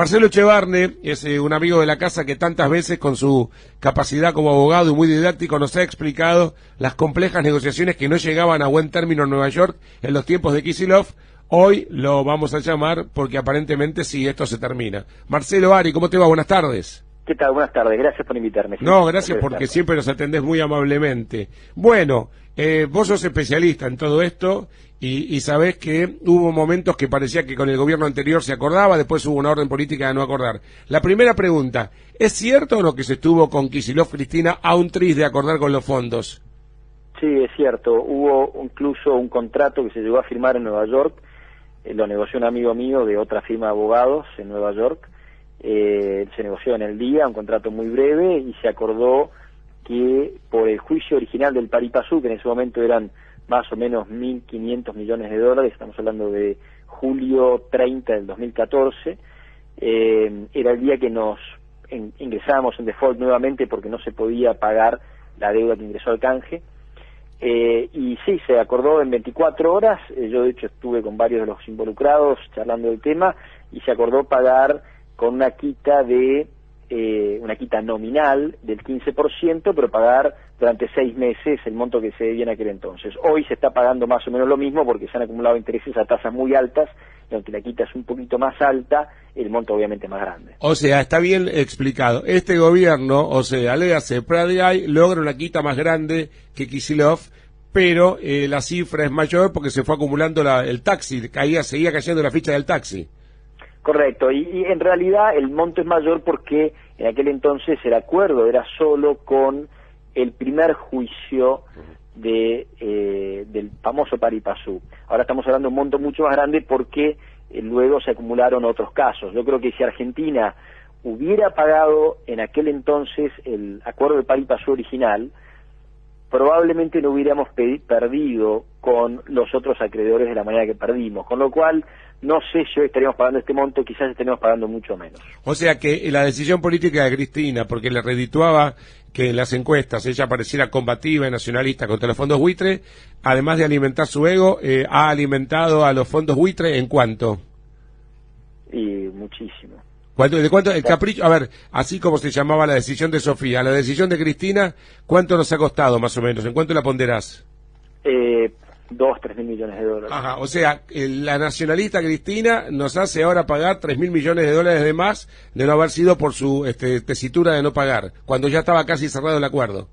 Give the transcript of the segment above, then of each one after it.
Marcelo Echevarne es un amigo de la casa que tantas veces con su capacidad como abogado y muy didáctico nos ha explicado las complejas negociaciones que no llegaban a buen término en Nueva York en los tiempos de Kicillof. Hoy lo vamos a llamar porque aparentemente sí, esto se termina. Marcelo Ari, ¿cómo te va? Buenas tardes. ¿Qué tal? Buenas tardes, gracias por invitarme. No, gracias porque siempre nos atendés muy amablemente. Bueno, vos sos especialista en todo esto y sabés que hubo momentos que parecía que con el gobierno anterior se acordaba, después hubo una orden política de no acordar. La primera pregunta, ¿es cierto o no que se estuvo con Kicillof, Cristina, a un tris de acordar con los fondos? Sí, es cierto. Hubo incluso un contrato que se llegó a firmar en Nueva York, lo negoció un amigo mío de otra firma de abogados en Nueva York. Se negoció en el día, un contrato muy breve, y se acordó que por el juicio original del pari passu, que en ese momento eran más o menos 1.500 millones de dólares, estamos hablando de julio 30 del 2014, era el día que nos ingresábamos en default nuevamente porque no se podía pagar la deuda que ingresó al canje. Y sí, se acordó en 24 horas, yo de hecho estuve con varios de los involucrados charlando del tema, y se acordó pagar con una quita una quita nominal del 15%, pero pagar durante 6 meses el monto que se debía en aquel entonces. Hoy se está pagando más o menos lo mismo porque se han acumulado intereses a tasas muy altas, y aunque la quita es un poquito más alta, el monto obviamente es más grande. O sea, está bien explicado. Este gobierno, o sea, léase, Pradey logra una quita más grande que Kicillof, pero la cifra es mayor porque se fue acumulando el taxi, seguía cayendo la ficha del taxi. Correcto, y en realidad el monto es mayor porque en aquel entonces el acuerdo era solo con el primer juicio del famoso pari passu. Ahora estamos hablando de un monto mucho más grande porque luego se acumularon otros casos. Yo creo que si Argentina hubiera pagado en aquel entonces el acuerdo del pari passu original, probablemente no hubiéramos perdido con los otros acreedores de la manera que perdimos, con lo cual no sé si hoy estaríamos pagando este monto, quizás estaríamos pagando mucho menos. O sea que la decisión política de Cristina, porque le redituaba que en las encuestas ella pareciera combativa y nacionalista contra los fondos buitre, además de alimentar su ego, ha alimentado a los fondos buitre ¿en cuánto? Y muchísimo. ¿De cuánto el capricho? A ver, así como se llamaba la decisión de Sofía, la decisión de Cristina, ¿cuánto nos ha costado más o menos? ¿En cuánto la ponderás? 2-3 mil millones de dólares. Ajá, o sea, la nacionalista Cristina nos hace ahora pagar 3.000 millones de dólares de más de no haber sido por su tesitura de no pagar, cuando ya estaba casi cerrado el acuerdo.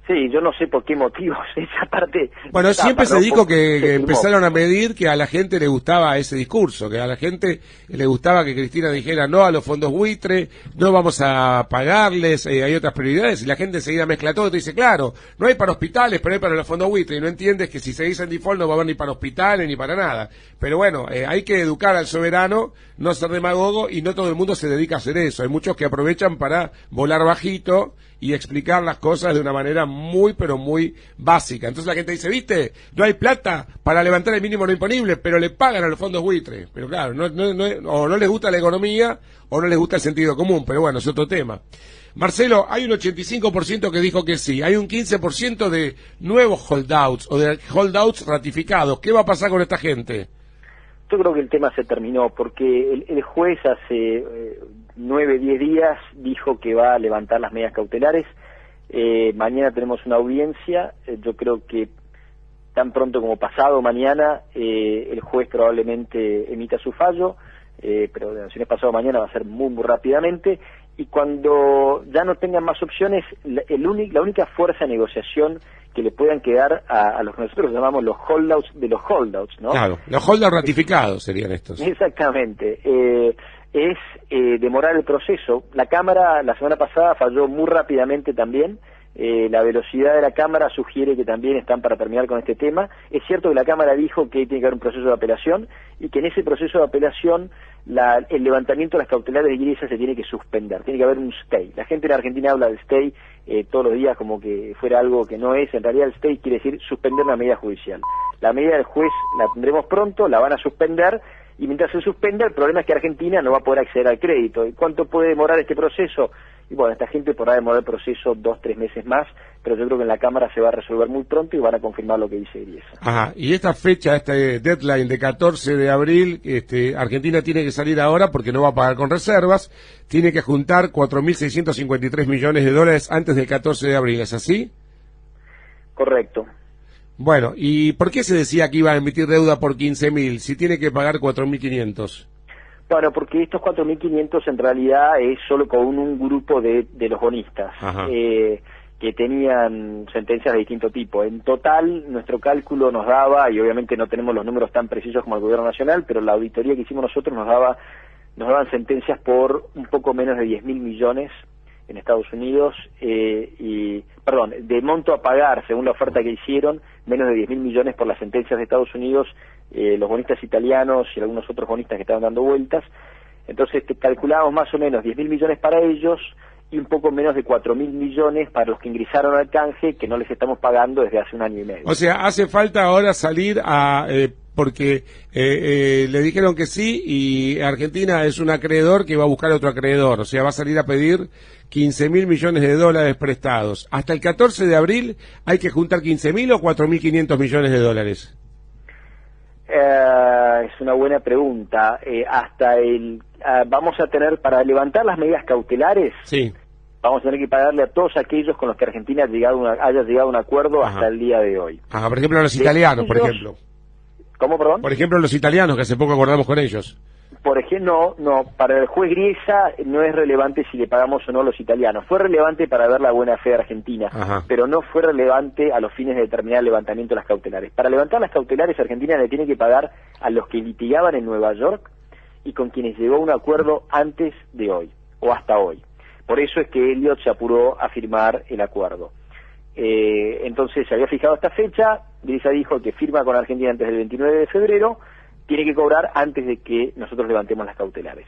Sí, yo no sé por qué motivos esa parte... Bueno, siempre se dijo que empezaron a medir que a la gente le gustaba ese discurso, que a la gente le gustaba que Cristina dijera no a los fondos buitre, no vamos a pagarles, hay otras prioridades, y la gente enseguida mezcla todo y te dice, claro, no hay para hospitales, pero hay para los fondos buitre, y no entiendes que si seguís en default no va a haber ni para hospitales ni para nada. Pero bueno, hay que educar al soberano, no ser demagogo, y no todo el mundo se dedica a hacer eso. Hay muchos que aprovechan para volar bajito y explicar las cosas de una manera muy, pero muy básica. Entonces la gente dice, ¿viste? No hay plata para levantar el mínimo no imponible, pero le pagan a los fondos buitre. Pero claro, o no les gusta la economía o no les gusta el sentido común, pero bueno, es otro tema. Marcelo, hay un 85% que dijo que sí, hay un 15% de nuevos holdouts o de holdouts ratificados. ¿Qué va a pasar con esta gente? Yo creo que el tema se terminó porque el juez hace 9-10 días dijo que va a levantar las medidas cautelares. Mañana tenemos una audiencia. Yo creo que tan pronto como pasado mañana el juez probablemente emita su fallo, pero si no es pasado mañana va a ser muy, muy rápidamente. Y cuando ya no tengan más opciones, la única fuerza de negociación que le puedan quedar a los que nosotros llamamos los holdouts de los holdouts, ¿no? Claro, los holdouts ratificados serían estos. Exactamente. Es demorar el proceso. La Cámara la semana pasada falló muy rápidamente también. La velocidad de la Cámara sugiere que también están para terminar con este tema. Es cierto que la Cámara dijo que tiene que haber un proceso de apelación y que en ese proceso de apelación el levantamiento de las cautelares de Iglesia se tiene que suspender, tiene que haber un stay. La gente en Argentina habla de stay todos los días como que fuera algo que no es. En realidad el stay quiere decir suspender una medida judicial. La medida del juez la tendremos pronto, la van a suspender, y mientras se suspenda el problema es que Argentina no va a poder acceder al crédito. ¿Y cuánto puede demorar este proceso? y bueno, esta gente podrá demorar el proceso 2-3 meses más, pero yo creo que en la Cámara se va a resolver muy pronto y van a confirmar lo que dice Griesa. Ajá, y esta fecha, este deadline de 14 de abril, Argentina tiene que salir ahora porque no va a pagar con reservas, tiene que juntar 4.653 millones de dólares antes del 14 de abril, ¿es así? Correcto. Bueno, ¿y por qué se decía que iba a emitir deuda por 15.000 si tiene que pagar 4.500? Bueno, porque estos 4.500 en realidad es solo con un grupo de los bonistas, que tenían sentencias de distinto tipo. En total, nuestro cálculo nos daba, y obviamente no tenemos los números tan precisos como el Gobierno Nacional, pero la auditoría que hicimos nosotros nos daban sentencias por un poco menos de 10.000 millones en Estados Unidos, de monto a pagar, según la oferta que hicieron, menos de 10.000 millones por las sentencias de Estados Unidos, los bonistas italianos y algunos otros bonistas que estaban dando vueltas. Entonces calculábamos más o menos 10.000 millones para ellos y un poco menos de 4.000 millones para los que ingresaron al canje, que no les estamos pagando desde hace un año y medio. O sea, hace falta ahora salir porque le dijeron que sí y Argentina es un acreedor que va a buscar otro acreedor, o sea, va a salir a pedir 15.000 millones de dólares prestados. Hasta el 14 de abril hay que juntar 15.000 o 4.500 millones de dólares. Es una buena pregunta. Vamos a tener, para levantar las medidas cautelares, sí, vamos a tener que pagarle a todos aquellos con los que Argentina haya llegado a un acuerdo hasta el día de hoy. Ajá, por ejemplo, los italianos, por ejemplo. ¿Cómo, perdón? Por ejemplo, los italianos, que hace poco acordamos con ellos. Por ejemplo, no, para el juez Griesa no es relevante si le pagamos o no a los italianos. Fue relevante para ver la buena fe de Argentina, pero no fue relevante a los fines de determinar el levantamiento de las cautelares. Para levantar las cautelares, Argentina le tiene que pagar a los que litigaban en Nueva York y con quienes llegó a un acuerdo antes de hoy, o hasta hoy. Por eso es que Elliott se apuró a firmar el acuerdo. Entonces se había fijado esta fecha, Griesa dijo que firma con Argentina antes del 29 de febrero, tiene que cobrar antes de que nosotros levantemos las cautelares.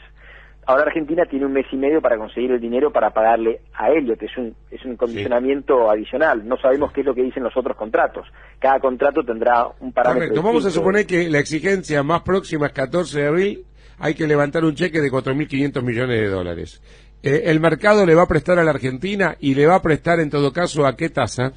Ahora Argentina tiene un mes y medio para conseguir el dinero para pagarle a Elliott, es un condicionamiento adicional, no sabemos qué es lo que dicen los otros contratos, cada contrato tendrá un parámetro. Correcto, vamos a suponer que la exigencia más próxima es 14 de abril, hay que levantar un cheque de 4.500 millones de dólares. ¿El mercado le va a prestar a la Argentina y le va a prestar en todo caso a qué tasa?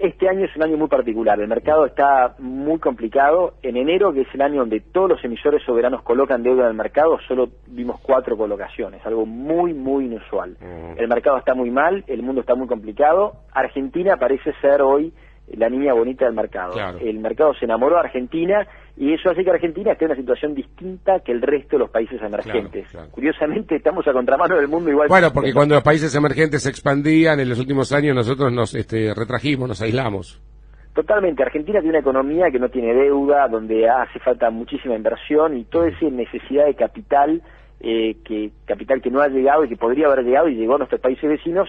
Este año es un año muy particular, el mercado está muy complicado. En enero, que es el año donde todos los emisores soberanos colocan deuda en el mercado, solo vimos 4 colocaciones, algo muy, muy inusual. El mercado está muy mal, el mundo está muy complicado. Argentina parece ser hoy la niña bonita del mercado. Claro. El mercado se enamoró de Argentina y eso hace que Argentina esté en una situación distinta que el resto de los países emergentes. Claro. Curiosamente estamos a contramano del mundo igual. Bueno, porque cuando los países emergentes se expandían en los últimos años nosotros nos retrajimos, nos aislamos. Totalmente, Argentina tiene una economía que no tiene deuda, donde hace falta muchísima inversión y toda esa necesidad de capital que no ha llegado y que podría haber llegado y llegó a nuestros países vecinos,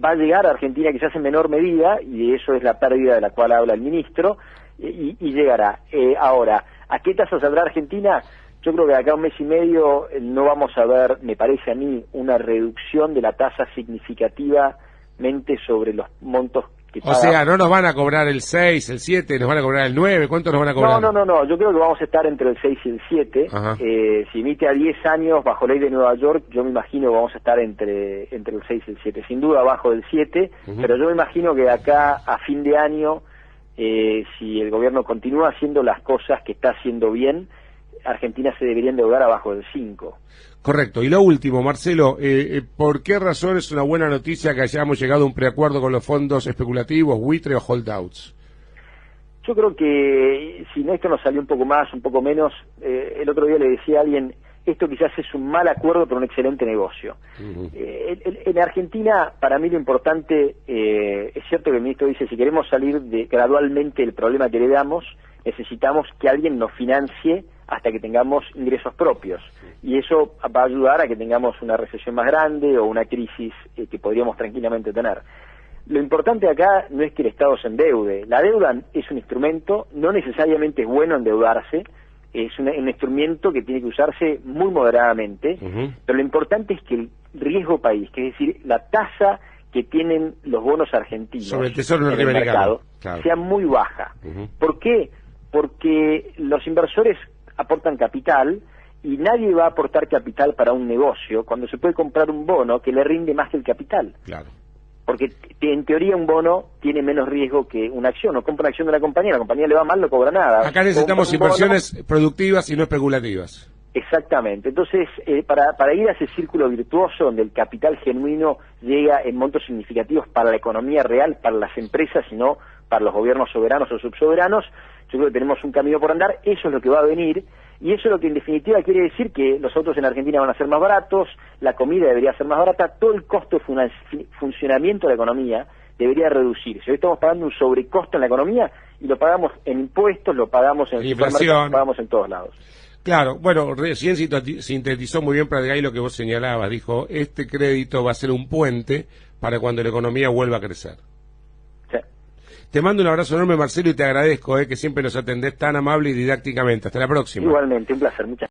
va a llegar a Argentina quizás en menor medida, y eso es la pérdida de la cual habla el ministro, y llegará. Ahora, ¿a qué tasa saldrá Argentina? Yo creo que de acá a un mes y medio no vamos a ver, me parece a mí, una reducción de la tasa significativamente sobre los montos que paga. O sea, no nos van a cobrar el 6, el 7, nos van a cobrar el 9, ¿cuánto nos van a cobrar? No, yo creo que vamos a estar entre el 6 y el 7. Si emite a 10 años bajo ley de Nueva York, yo me imagino que vamos a estar entre el 6 y el 7, sin duda abajo del 7, pero yo me imagino que de acá a fin de año, si el gobierno continúa haciendo las cosas que está haciendo bien, Argentina se debería endeudar abajo del 5. Correcto. Y lo último, Marcelo, ¿por qué razón es una buena noticia que hayamos llegado a un preacuerdo con los fondos especulativos, buitre o holdouts? Yo creo que si esto nos salió un poco más, un poco menos, el otro día le decía a alguien, esto quizás es un mal acuerdo pero un excelente negocio. En Argentina, para mí lo importante, es cierto que el ministro dice, si queremos salir gradualmente del problema que heredamos, necesitamos que alguien nos financie hasta que tengamos ingresos propios, y eso va a ayudar a que tengamos una recesión más grande o una crisis que podríamos tranquilamente tener. Lo importante acá no es que el Estado se endeude, la deuda es un instrumento, no necesariamente es bueno endeudarse, es un instrumento que tiene que usarse muy moderadamente, pero lo importante es que el riesgo país, que es decir, la tasa que tienen los bonos argentinos sobre el tesoro en el mercado, sea muy baja. ¿Por qué? Porque los inversores aportan capital y nadie va a aportar capital para un negocio cuando se puede comprar un bono que le rinde más que el capital. Claro. Porque en teoría un bono tiene menos riesgo que una acción. No compra una acción de la compañía le va mal, no cobra nada. Acá necesitamos inversiones productivas y no especulativas. Exactamente. Entonces, para ir a ese círculo virtuoso donde el capital genuino llega en montos significativos para la economía real, para las empresas y no para los gobiernos soberanos o subsoberanos, yo creo que tenemos un camino por andar. Eso es lo que va a venir, y eso es lo que en definitiva quiere decir que los autos en Argentina van a ser más baratos, la comida debería ser más barata, todo el costo de funcionamiento de la economía debería reducirse. Hoy estamos pagando un sobrecosto en la economía y lo pagamos en impuestos, lo pagamos en inflación, lo pagamos en todos lados. Claro, bueno, recién sintetizó muy bien Pratgay lo que vos señalabas. Dijo, este crédito va a ser un puente para cuando la economía vuelva a crecer. Sí. Te mando un abrazo enorme, Marcelo, y te agradezco que siempre nos atendés tan amable y didácticamente. Hasta la próxima. Igualmente, un placer. Muchas